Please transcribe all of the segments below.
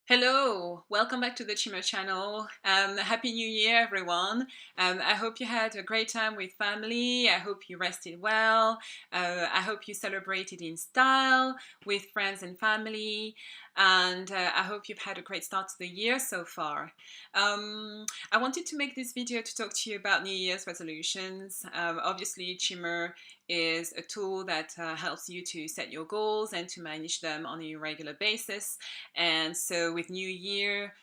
Hello, welcome back to the Chimmer channel. Happy New Year, everyone. I hope you had a great time with family. I hope you rested well. I hope you celebrated in style with friends and family. And I hope you've had a great start to the year so far. I wanted to make this video to talk to you about New Year's resolutions. Obviously, Chimmer is a tool that helps you to set your goals and to manage them on a regular basis. And so with New Year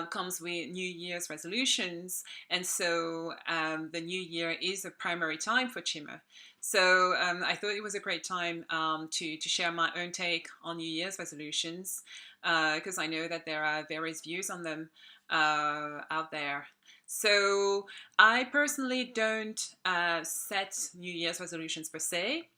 comes with New Year's resolutions. And so the New Year is a primary time for Chimmer. So I thought it was a great time to share my own take on New Year's resolutions because I know that there are various views on them out there. So I personally don't set New Year's resolutions per se.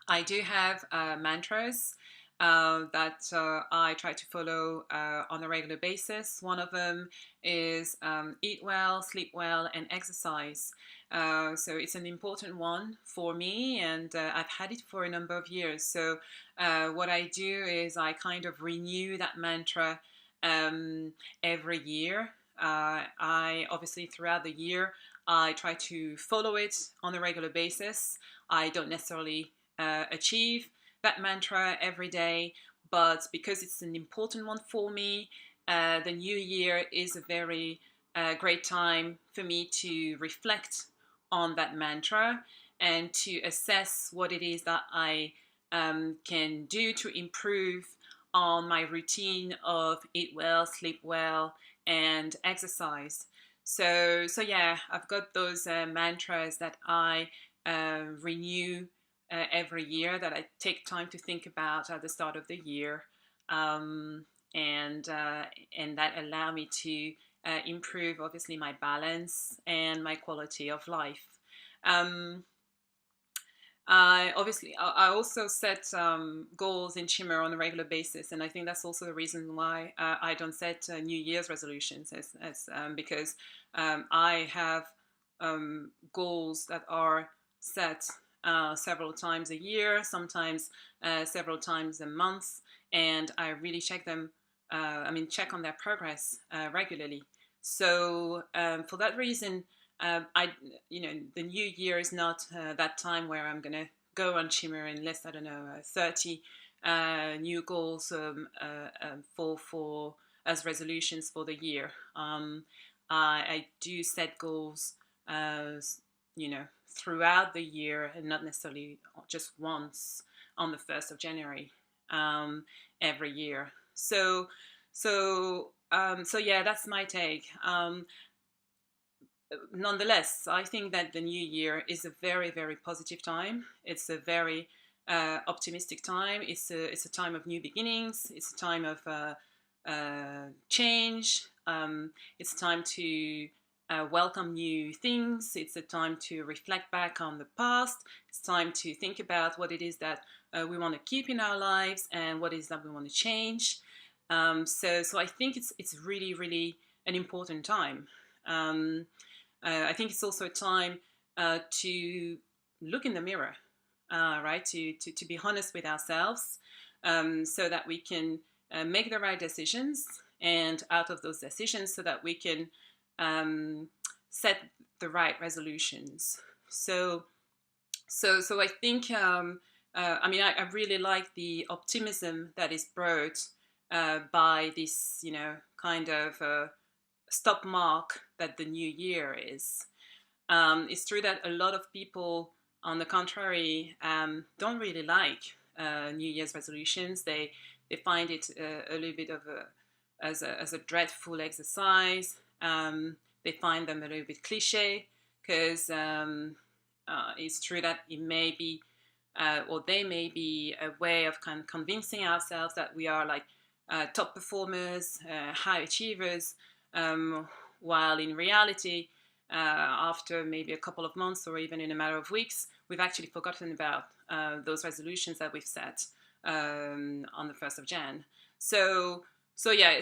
I do have mantras that I try to follow on a regular basis. One of them is eat well, sleep well, and exercise. So it's an important one for me, and I've had it for a number of years. So what I do is I kind of renew that mantra every year. I obviously throughout the year I try to follow it on a regular basis. I don't necessarily achieve that mantra every day, but because it's an important one for me, the new year is a very great time for me to reflect on that mantra and to assess what it is that I can do to improve on my routine of eat well, sleep well, and exercise. So yeah, I've got those mantras that I renew every year that I take time to think about at the start of the year, um, and that allow me to improve obviously my balance and my quality of life. Um, I also set goals in Chimmer on a regular basis, and I think that's also the reason why I don't set New Year's resolutions, as because I have goals that are set several times a year, sometimes several times a month, and I really check them. Check on their progress regularly. So for that reason, the new year is not that time where I'm gonna go on Chimmer and list, I don't know, 30 new goals for as resolutions for the year. I do set goals, throughout the year and not necessarily just once on the 1st of January every year. So yeah, that's my take. Nonetheless, I think that the new year is a very, very positive time. It's a very optimistic time. It's a time of new beginnings. It's a time of change. It's a time to welcome new things. It's a time to reflect back on the past. It's time to think about what it is that we want to keep in our lives and what it is that we want to change. So I think it's really, really an important time. I think it's also a time to look in the mirror, right? To be honest with ourselves, so that we can make the right decisions, and out of those decisions, so that we can set the right resolutions. So I think I really like the optimism that is brought by this, kind of stop mark that the new year is. It's true that a lot of people, on the contrary, don't really like New Year's resolutions. They find it a little bit of as a dreadful exercise. They find them a little bit cliche because it's true that it may be, or they may be a way of kind of convincing ourselves that we are like top performers, high achievers, while in reality, after maybe a couple of months or even in a matter of weeks, we've actually forgotten about those resolutions that we've set on the 1st of Jan. So yeah,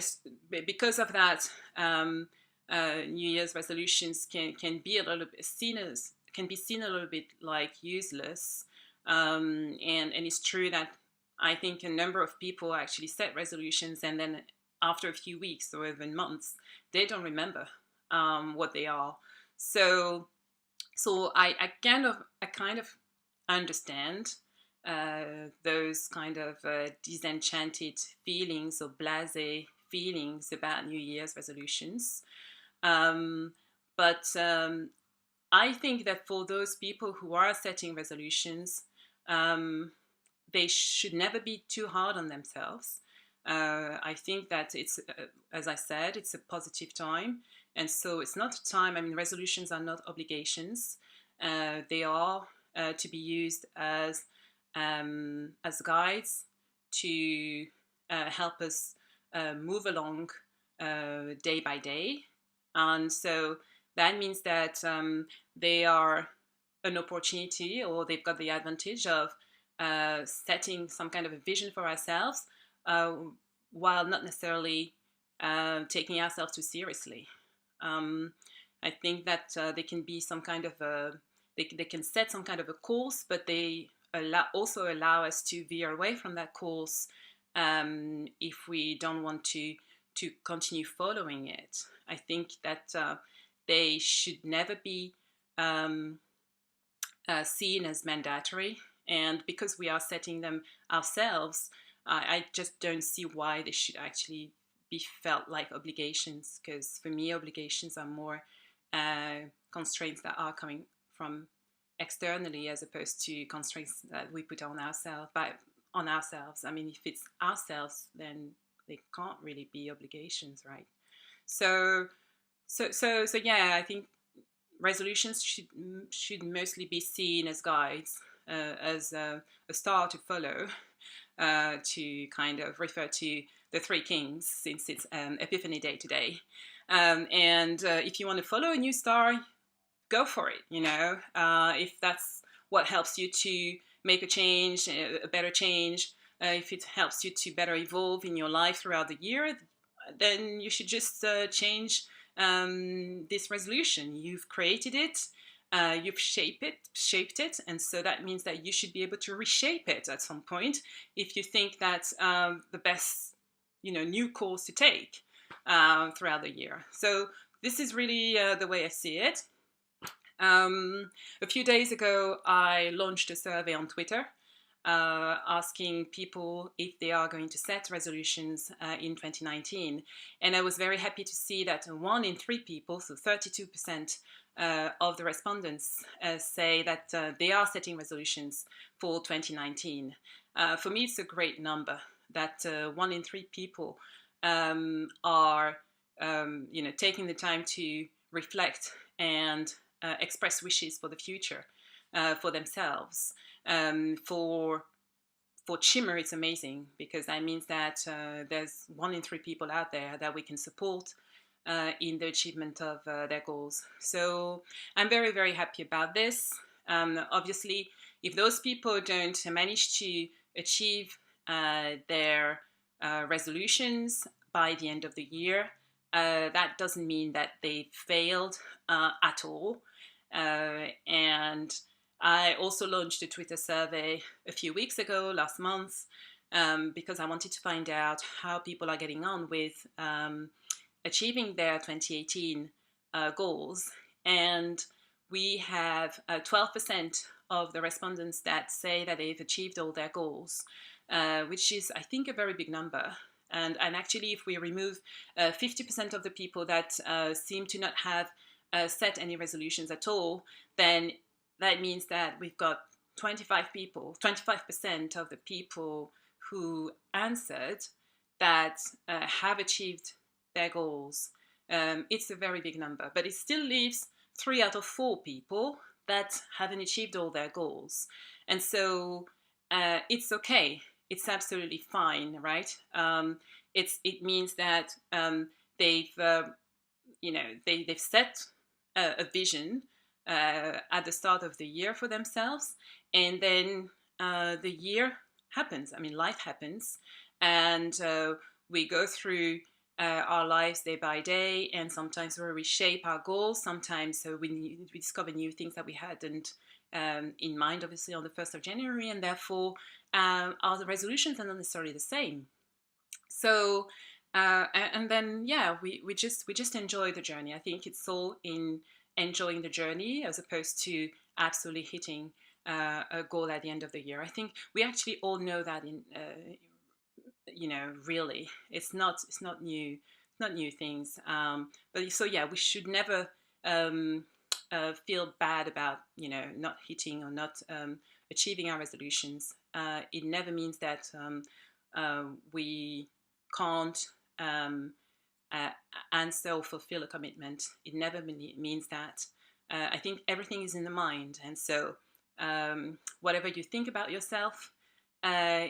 because of that, New Year's resolutions can be a little bit seen a little bit like useless, and it's true that I think a number of people actually set resolutions and then after a few weeks or even months, they don't remember what they are. So I kind of understand those kind of disenchanted feelings or blasé feelings about New Year's resolutions. Um, but I think that for those people who are setting resolutions, um, they should never be too hard on themselves. I think that it's, as I said, it's a positive time. And so it's not a time, I mean, resolutions are not obligations. They are to be used as guides to help us move along day by day. And so that means that they are an opportunity, or they've got the advantage of setting some kind of a vision for ourselves uh, while not necessarily taking ourselves too seriously. Um, I think that they can be some kind of they can set some kind of a course, but they also allow us to veer away from that course if we don't want to continue following it. I think that they should never be um, seen as mandatory. And because we are setting them ourselves, I just don't see why they should actually be felt like obligations. Because for me, obligations are more constraints that are coming from externally, as opposed to constraints that we put on ourselves. But on ourselves, I mean, if it's ourselves, then they can't really be obligations, right? So, so yeah, I think resolutions should mostly be seen as guides, as a star to follow, to kind of refer to the three kings, since it's Epiphany Day today. And if you want to follow a new star, go for it. If that's what helps you to make a change, a better change, if it helps you to better evolve in your life throughout the year, then you should just change this resolution. You've created it, you've shaped it, and so that means that you should be able to reshape it at some point if you think that's the best, new course to take throughout the year. So this is really the way I see it. A few days ago, I launched a survey on Twitter asking people if they are going to set resolutions in 2019. And I was very happy to see that 1 in 3 people, so 32% of the respondents, say that they are setting resolutions for 2019. For me, it's a great number that 1 in 3 people are taking the time to reflect and express wishes for the future for themselves. For Chimmer, it's amazing, because that means that there's 1 in 3 people out there that we can support in the achievement of their goals. So I'm very, very happy about this. Obviously, if those people don't manage to achieve their resolutions by the end of the year, that doesn't mean that they failed at all. And I also launched a Twitter survey a few weeks ago, last month, because I wanted to find out how people are getting on with achieving their 2018 goals. And we have 12% of the respondents that say that they've achieved all their goals, which is, I think, a very big number. And actually, if we remove 50% of the people that seem to not have set any resolutions at all, then that means that we've got 25% of the people who answered that have achieved their goals. It's a very big number, but it still leaves 3 out of 4 people that haven't achieved all their goals. And so it's okay. It's absolutely fine, right? It means that they've set a vision at the start of the year for themselves, and then the year happens. I mean, life happens, and we go through our lives day by day, and sometimes we reshape our goals. Sometimes we discover new things that we hadn't in mind, obviously, on the 1st of January, and therefore our resolutions are not necessarily the same. So And then yeah, we just enjoy the journey. I think it's all in enjoying the journey as opposed to absolutely hitting a goal at the end of the year. I think we actually all know that in really it's not new, not new things. But so yeah, we should never um, feel bad about not hitting or not achieving our resolutions. It never means that we can't um, uh, answer or fulfill a commitment. It never means that. I think everything is in the mind, and so whatever you think about yourself uh,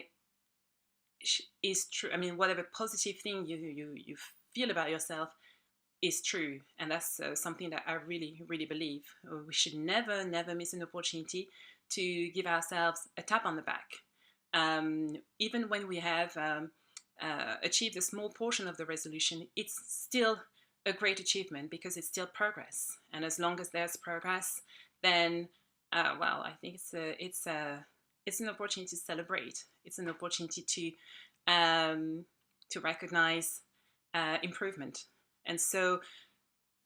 is true. I mean, whatever positive thing you feel about yourself is true, and that's something that I really really believe. We should never miss an opportunity to give ourselves a tap on the back, even when we have achieved a small portion of the resolution. It's still a great achievement because it's still progress, and as long as there's progress, then well, I think it's an opportunity to celebrate. It's an opportunity to recognize improvement. And so,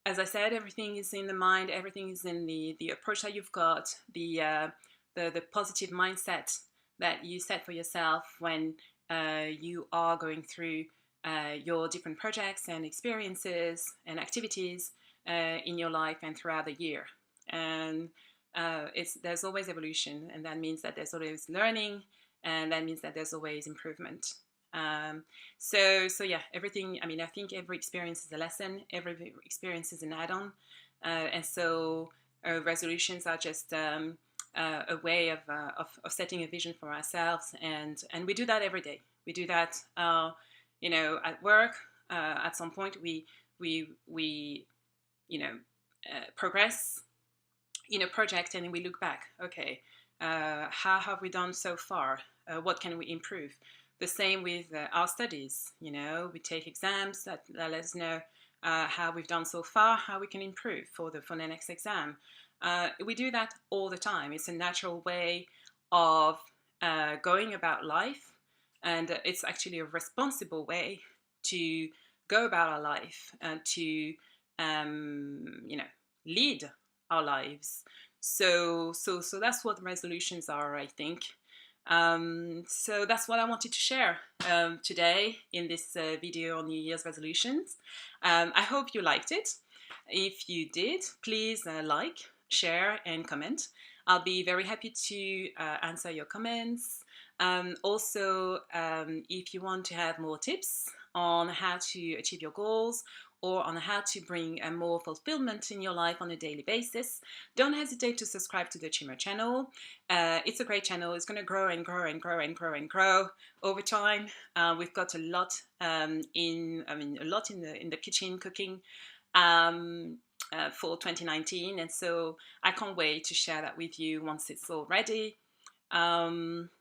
as I said, everything is in the mind. Everything is in the approach that you've got, the positive mindset that you set for yourself when you are going through your different projects and experiences and activities in your life and throughout the year. And there's always evolution, and that means that there's always learning, and that means that there's always improvement. So yeah, everything. I mean, I think every experience is a lesson. Every experience is an add-on, and so resolutions are just a way of setting a vision for ourselves, and we do that every day. We do that, at work. At some point, we progress in a project, and then we look back. Okay, how have we done so far? What can we improve? The same with our studies. We take exams that let us know how we've done so far, how we can improve for the next exam. We do that all the time. It's a natural way of going about life, and it's actually a responsible way to go about our life and to lead our lives. So that's what resolutions are, I think. So that's what I wanted to share today in this video on New Year's resolutions. I hope you liked it. If you did, please like, share, and comment. I'll be very happy to answer your comments. Also, if you want to have more tips on how to achieve your goals or on how to bring more fulfillment in your life on a daily basis, don't hesitate to subscribe to the Chimmer channel. It's a great channel. It's going to grow and grow and grow and grow and grow over time. We've got a lot in the kitchen cooking for 2019, and so I can't wait to share that with you once it's all ready.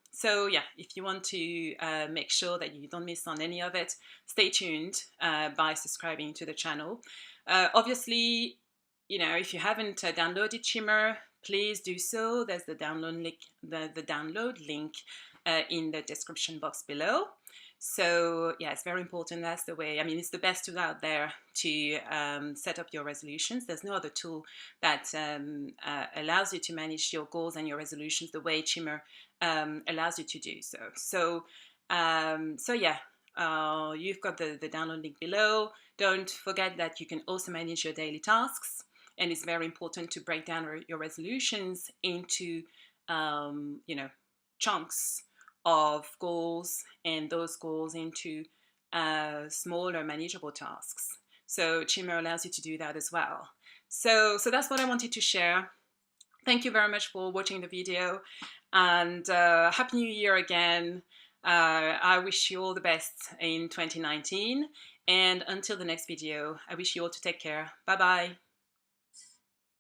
So yeah, if you want to make sure that you don't miss on any of it, stay tuned by subscribing to the channel. Obviously, if you haven't downloaded Chimmer, please do so. There's the download link, the download link in the description box below. So yeah, it's very important. That's the way. I mean, it's the best tool out there to set up your resolutions. There's no other tool that allows you to manage your goals and your resolutions the way Chimmer allows you to do so. So yeah, you've got the download link below. Don't forget that you can also manage your daily tasks, and it's very important to break down your resolutions into chunks of goals, and those goals into smaller manageable tasks. So Chimmer allows you to do that as well. So that's what I wanted to share. Thank you very much for watching the video, and Happy New Year again. I wish you all the best in 2019, and until the next video, I wish you all to take care. Bye bye.